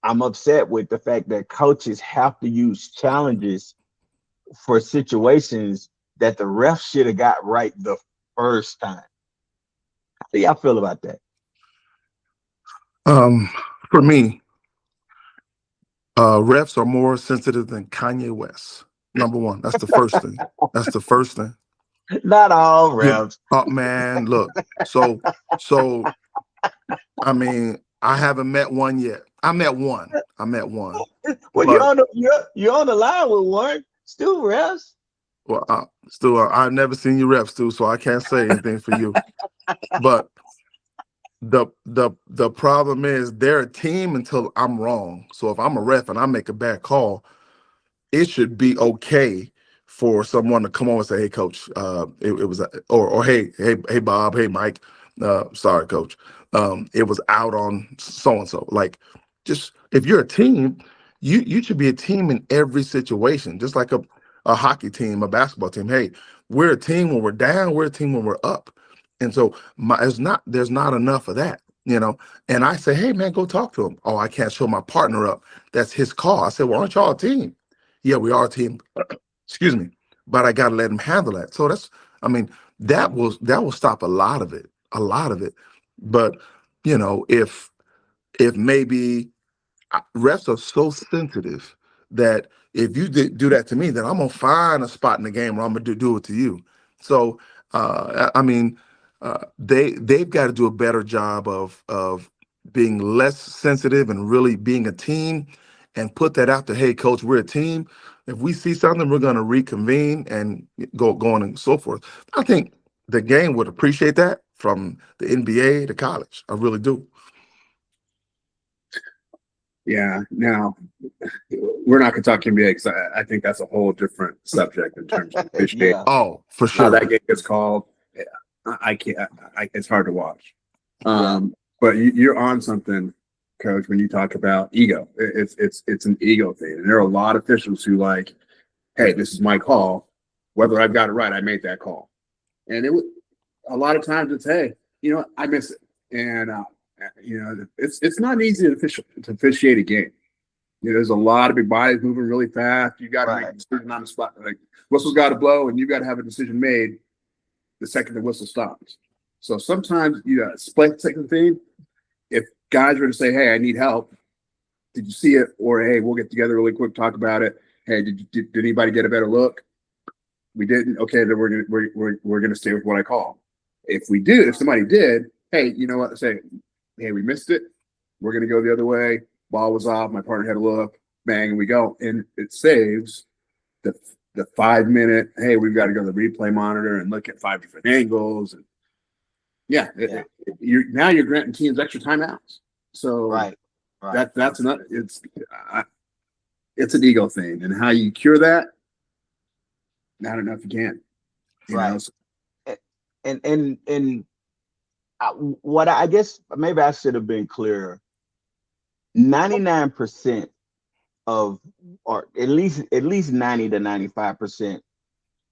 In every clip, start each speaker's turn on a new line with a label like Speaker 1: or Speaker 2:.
Speaker 1: I'm upset with the fact that coaches have to use challenges for situations that the ref should have got right the first time. How do y'all feel about that?
Speaker 2: Um, for me, refs are more sensitive than Kanye West. Number one, that's the first thing. That's the first thing.
Speaker 1: Not all
Speaker 2: You,
Speaker 1: refs.
Speaker 2: oh man, look. So, so I mean, I haven't met one yet. I met one. I met one,
Speaker 1: Well,
Speaker 2: but
Speaker 1: you're on the line with one. Still refs.
Speaker 2: well, still, I've never seen you ref, Stu, so I can't say anything for you. But the problem is they're a team until I'm wrong. So if I'm a ref and I make a bad call, it should be okay for someone to come on and say, "Hey, coach, it was," or hey, Bob, hey, Mike, sorry, coach, it was out on so and so. Like, just if you're a team, you should be a team in every situation, just like a hockey team, a basketball team. Hey, we're a team when we're down, we're a team when we're up, and so there's not enough of that. And I say, hey man, go talk to him. Oh, I can't show my partner up. That's his call. I said, well, aren't y'all a team? Yeah, we are a team. Excuse me, but I got to let him handle that. So I mean, that will stop a lot of it. But if maybe refs are so sensitive that if you do that to me, then I'm gonna find a spot in the game where I'm gonna do it to you. So I mean, they've got to do a better job of being less sensitive and really being a team, and put that out there. Hey, coach, we're a team. If we see something, we're gonna reconvene and go on and so forth. I think the game would appreciate that from the NBA to college. I really do.
Speaker 3: Yeah. Now we're not going to talk NBA because I think that's a whole different subject in terms of officiating.
Speaker 1: Yeah,
Speaker 2: Oh, for
Speaker 3: How
Speaker 2: sure.
Speaker 3: that game gets called, yeah, I can't. It's hard to watch.
Speaker 1: yeah,
Speaker 3: But you're on something, Coach. When you talk about ego, it's an ego thing, and there are a lot of officials who like, hey, this is my call. Whether I've got it right, I made that call, and it would a lot of times it's hey, I miss it, and it's not easy to officiate a game. There's a lot of big bodies moving really fast. You got to make a
Speaker 1: right.
Speaker 3: decision on the spot. Like whistle's got to blow, and you got to have a decision made the second the whistle stops. So sometimes you got a split second thing. If guys were to say, "Hey, I need help," did you see it? Or hey, we'll get together really quick, talk about it. Hey, did anybody get a better look? We didn't. Okay, then we're gonna stay with what I call. If somebody did, hey, you know what? Say, hey, we missed it. We're gonna go the other way. Ball was off. My partner had a look. Bang, and we go. And it saves the the 5 minute. Hey, we've got to go to the replay monitor and look at 5 different angles. And yeah,
Speaker 1: Yeah,
Speaker 3: you're granting teams extra timeouts. So
Speaker 1: right, right.
Speaker 3: that's another. It's an ego thing, and how you cure that, I don't know if you can. You know,
Speaker 1: Right. And what I guess maybe I should have been clearer. 99% of, or at least 90 to 95%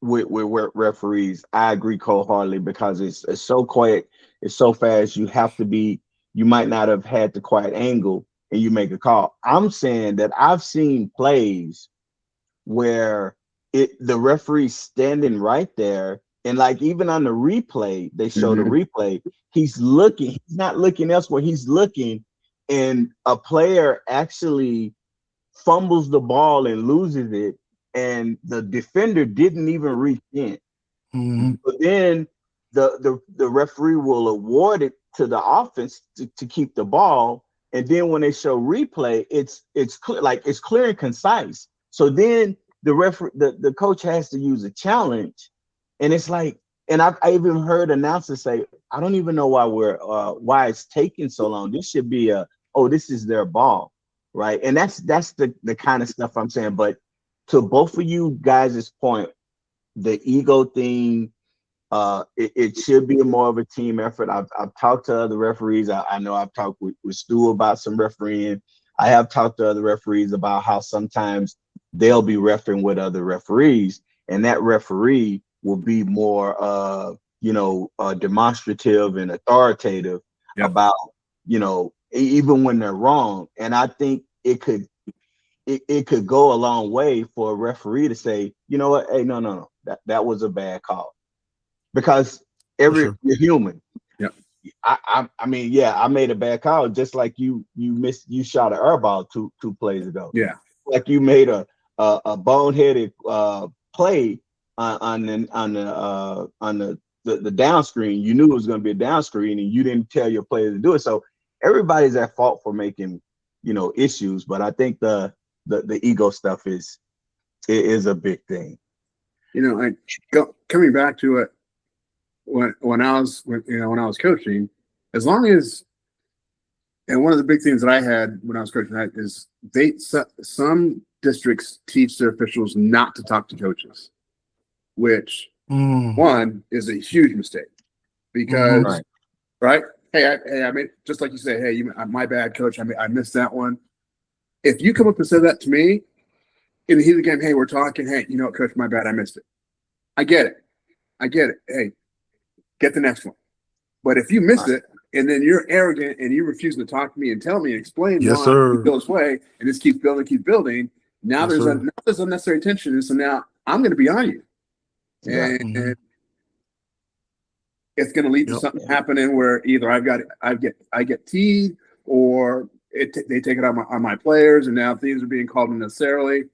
Speaker 1: with referees, I agree wholeheartedly because it's so quick, it's so fast. You might not have had the quiet angle, and you make a call. I'm saying that I've seen plays where the referee's standing right there, and like even on the replay, they show the
Speaker 3: mhm.
Speaker 1: replay. He's not looking elsewhere. He's looking, and a player actually fumbles the ball and loses it, and the defender didn't even reach in.
Speaker 2: Hmm.
Speaker 1: But then the referee will award it to the offense to keep the ball. And then when they show replay, it's clear, like it's clear and concise. So then the coach has to use a challenge, and it's like, and I even heard announcers say, I don't even know why it's taking so long. This should be this is their ball, right? And that's the kind of stuff I'm saying. But to both of you guys' point, the ego thing, it should be more of a team effort. I've talked to other referees. I know I've talked with Stu about some refereeing. I have talked to other referees about how sometimes they'll be refereeing with other referees, and that referee will be more demonstrative and authoritative
Speaker 3: Yep.
Speaker 1: about, even when they're wrong. And I think it could it could go a long way for a referee to say, you know what, hey, no, that was a bad call, because
Speaker 2: sure.
Speaker 1: you're human.
Speaker 3: Yeah.
Speaker 1: I mean, yeah, I made a bad call, just like you shot an air ball two plays ago.
Speaker 3: Yeah.
Speaker 1: Like you made a boneheaded play on the down screen. You knew it was going to be a down screen, and you didn't tell your player to do it. So everybody's at fault for making, issues. But I think the ego stuff is a big thing.
Speaker 3: Coming back to it, when I was coaching, as long as, and one of the big things that I had when I was coaching that is some districts teach their officials not to talk to coaches, which one is a huge mistake, because right? Hey, I mean, just like you say, hey, my bad, coach. I missed that one. If you come up and say that to me in the heat of the game, hey, we're talking. Hey, you know what, coach, my bad, I missed it. I get it. Hey, get the next one. But if you miss it, and then you're arrogant and you refuse to talk to me and tell me and explain why you feel this way, and this keeps building. Now there's unnecessary tension, and so now I'm going to be on you, and it's going to lead to something happening where either I get teed, or they take it on my players, and now things are being called unnecessarily,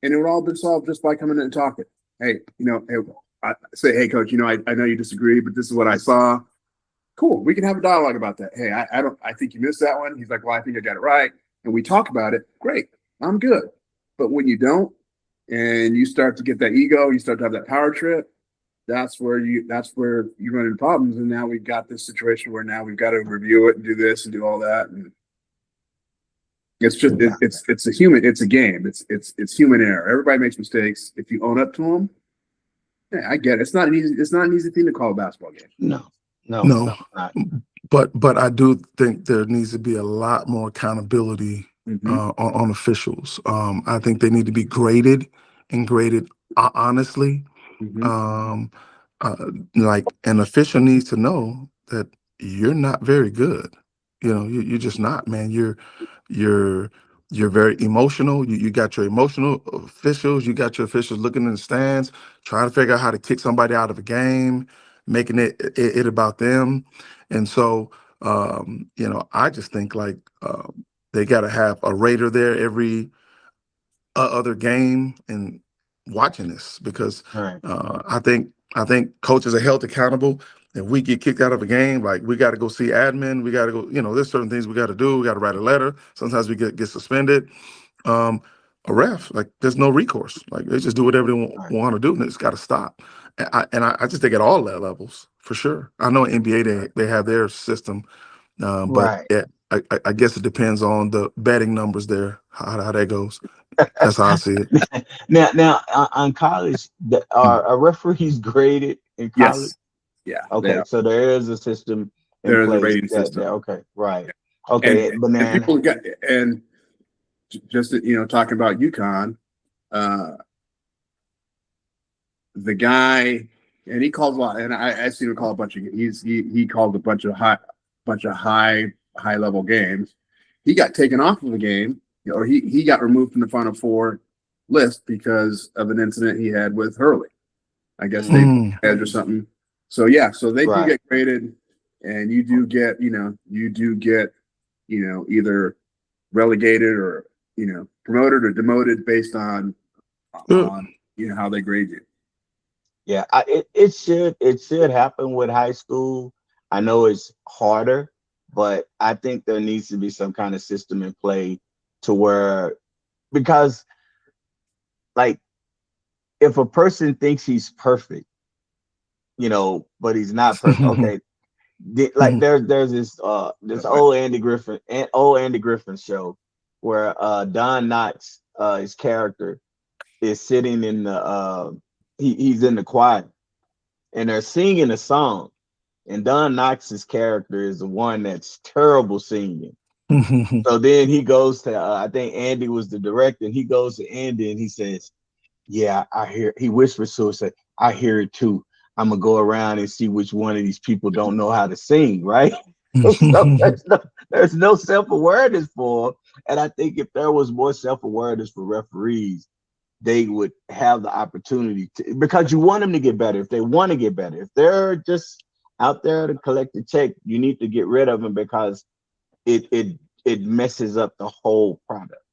Speaker 3: and it would all been solved just by coming in and talking. Hey, I say, hey, coach, I know you disagree, but this is what I saw. Cool. We can have a dialogue about that. Hey, I think you missed that one. He's like, well, I think I got it right. And we talk about it. Great. I'm good. But when you don't, and you start to get that ego, you start to have that power trip, that's where you run into problems. And now we've got this situation where now we've got to review it and do this and do all that. And it's just, it's a game. It's human error. Everybody makes mistakes. If you own up to them, yeah, I get it. It's not an easy thing to call a basketball game.
Speaker 1: No.
Speaker 2: But I do think there needs to be a lot more accountability on officials. I think they need to be graded honestly. Like an official needs to know that you're not very good. You're just not, man. You're very emotional. You got your emotional officials. You got your officials looking in the stands, trying to figure out how to kick somebody out of a game, making it about them. And so, I just think like they got to have a rater there every other game and watching this, because I think coaches are held accountable. If we get kicked out of a game, like we got to go see admin, we got to go, there's certain things we got to do. We got to write a letter. Sometimes we get suspended. A ref, like there's no recourse. Like they just do whatever they want to do, and it's got to stop. And I just think at all levels, for sure. I know in NBA they have their system, but I guess it depends on the betting numbers there, how that goes. That's how I see it.
Speaker 1: Now on college, are referees graded in college?
Speaker 3: Yes. Yeah.
Speaker 1: Okay, so there is a system.
Speaker 3: There is a rating system.
Speaker 1: Okay, right. Okay,
Speaker 3: and people just talking about UConn, the guy, and he called a lot, and I seen him call a bunch of. He called a bunch of high level games. He got taken off of the game, or he got removed from the Final Four list because of an incident he had with Hurley. I guess they had or something. So yeah, so they do get graded, and you do get either relegated or promoted or demoted based on how they grade you.
Speaker 1: Yeah, it should happen with high school. I know it's harder, but I think there needs to be some kind of system in play to where, because like if a person thinks he's perfect, but he's not perfect. Okay, like there's this old Andy Griffin show where Don Knotts, his character, is sitting in the he's in the choir, and they're singing a song, and Don Knotts' character is the one that's terrible singing. So then he goes to I think Andy was the director, and he goes to Andy and he says, "Yeah, I hear." He whispers to us, "I hear it too. I'm gonna go around and see which one of these people don't know how to sing." Right? So there's no self-awareness for him. And I think if there was more self-awareness for referees, they would have the opportunity to, because you want them to get better. If they want to get better, if they're just out there to collect a check, you need to get rid of them because it messes up the whole product.